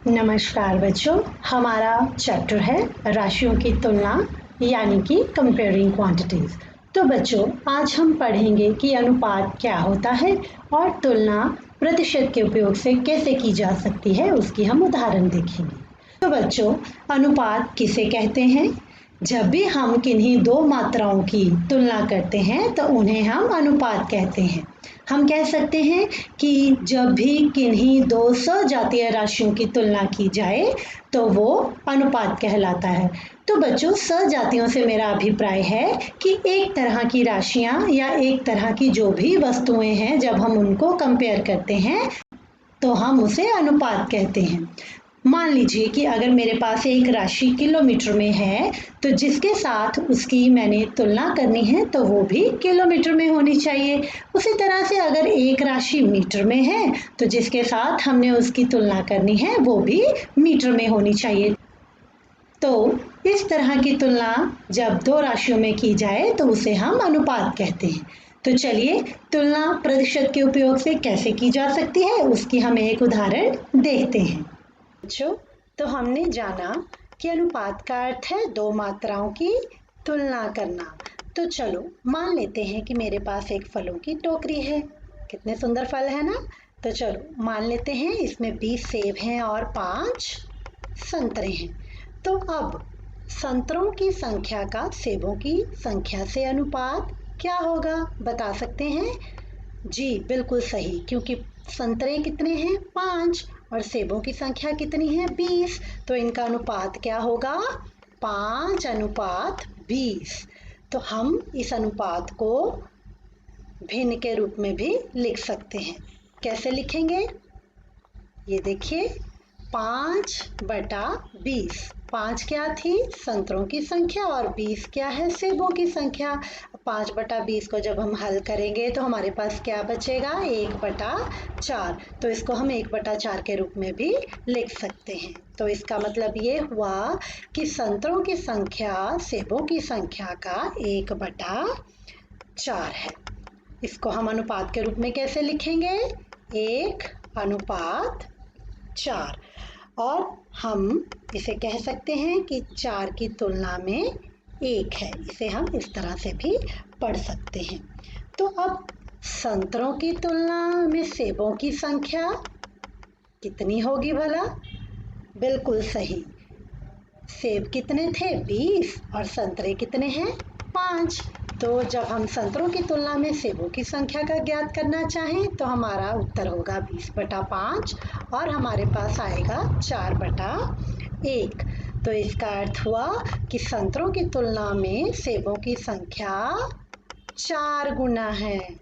नमस्कार बच्चों, हमारा चैप्टर है राशियों की तुलना यानी कि कंपेयरिंग क्वांटिटीज। तो बच्चों, आज हम पढ़ेंगे कि अनुपात क्या होता है और तुलना प्रतिशत के उपयोग से कैसे की जा सकती है, उसकी हम उदाहरण देखेंगे। तो बच्चों, अनुपात किसे कहते हैं? जब भी हम किन्हीं दो मात्राओं की तुलना करते हैं तो उन्हें हम अनुपात कहते हैं। हम कह सकते हैं कि जब भी किन्हीं दो सजातीय राशियों की तुलना की जाए तो वो अनुपात कहलाता है। तो बच्चों, सजातियों से मेरा अभिप्राय है कि एक तरह की राशियां या एक तरह की जो भी वस्तुएं हैं, जब हम उनको कंपेयर करते हैं तो हम उसे अनुपात कहते हैं। मान लीजिए कि अगर मेरे पास एक राशि किलोमीटर में है तो जिसके साथ उसकी मैंने तुलना करनी है तो वो भी किलोमीटर में होनी चाहिए। उसी तरह से अगर एक राशि मीटर में है तो जिसके साथ हमने उसकी तुलना करनी है वो भी मीटर में होनी चाहिए। तो इस तरह की तुलना जब दो राशियों में की जाए तो उसे हम अनुपात कहते हैं। तो चलिए, तुलना प्रतिशत के उपयोग से कैसे की जा सकती है उसकी हम एक उदाहरण देखते हैं। बच्चों, तो हमने जाना कि अनुपात का अर्थ है दो मात्राओं की तुलना करना। तो चलो मान लेते हैं कि मेरे पास एक फलों की टोकरी है। कितने सुंदर फल है ना। तो चलो मान लेते हैं इसमें 20 सेब हैं और 5 संतरे हैं। तो अब संतरों की संख्या का सेबों की संख्या से अनुपात क्या होगा, बता सकते हैं? जी बिल्कुल सही, क्योंकि संतरे कितने हैं? 5 और सेबों की संख्या कितनी है? 20। तो इनका अनुपात क्या होगा? 5:20। तो हम इस अनुपात को भिन्न के रूप में भी लिख सकते हैं। कैसे लिखेंगे? ये देखिए, 5/20। 5 क्या थी? संतरों की संख्या, और 20 क्या है? सेबों की संख्या। 5/20 को जब हम हल करेंगे तो हमारे पास क्या बचेगा? 1/4। तो इसको हम 1/4 के रूप में भी लिख सकते हैं। तो इसका मतलब ये हुआ कि संतरों की संख्या सेबों की संख्या का 1/4 है। इसको हम अनुपात के रूप में कैसे लिखेंगे? 1:4। और हम इसे कह सकते हैं कि 4 की तुलना में 1 है। इसे हम इस तरह से भी पढ़ सकते हैं। तो अब संतरों की तुलना में सेबों की संख्या कितनी होगी भला? बिल्कुल सही, सेब कितने थे? 20 और संतरे कितने हैं? 5। तो जब हम संतरों की तुलना में सेबों की संख्या का ज्ञात करना चाहें तो हमारा उत्तर होगा 20/5 और हमारे पास आएगा 4/1। तो इसका अर्थ हुआ कि संतरों की तुलना में सेबों की संख्या 4 गुना है।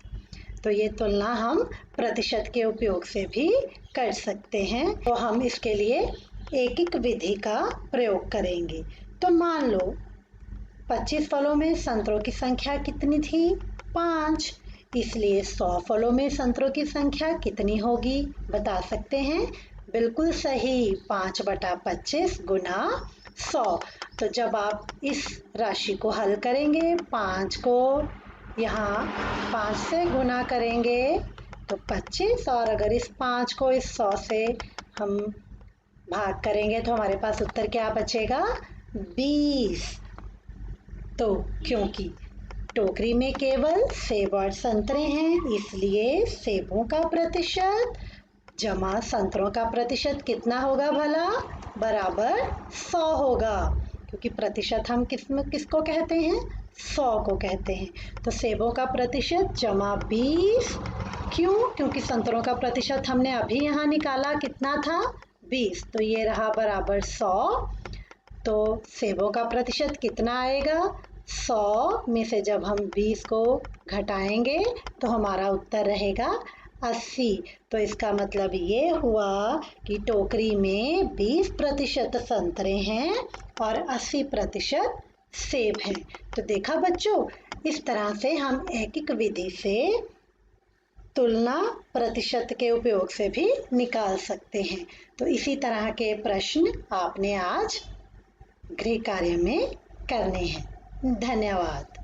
तो ये तुलना हम प्रतिशत के उपयोग से भी कर सकते हैं। तो हम इसके लिए एक विधि का प्रयोग करेंगे। तो मान लो 25 फलों में संतरों की संख्या कितनी थी? 5। इसलिए 100 फलों में संतरों की संख्या कितनी होगी, बता सकते हैं? बिल्कुल सही, 5/25 गुना 100। तो जब आप इस राशि को हल करेंगे, 5 को यहाँ 5 से गुना करेंगे तो 25, और अगर इस 5 को इस 100 से हम भाग करेंगे तो हमारे पास उत्तर क्या बचेगा? 20। तो क्योंकि टोकरी में केवल सेब और संतरे हैं, इसलिए सेबों का प्रतिशत जमा संतरों का प्रतिशत कितना होगा भला? बराबर 100 होगा, क्योंकि प्रतिशत हम किसको कहते हैं? 100 को कहते हैं। तो सेबों का प्रतिशत जमा 20। क्यों? क्योंकि संतरों का प्रतिशत हमने अभी यहाँ निकाला, कितना था? 20। तो ये रहा बराबर 100। तो सेबों का प्रतिशत कितना आएगा? 100 में से जब हम 20 को घटाएंगे तो हमारा उत्तर रहेगा 80। तो इसका मतलब ये हुआ कि टोकरी में 20% संतरे हैं और 80% सेब हैं। तो देखा बच्चों, इस तरह से हम एक विधि से तुलना प्रतिशत के उपयोग से भी निकाल सकते हैं। तो इसी तरह के प्रश्न आपने आज गृह कार्य में करने हैं। धन्यवाद।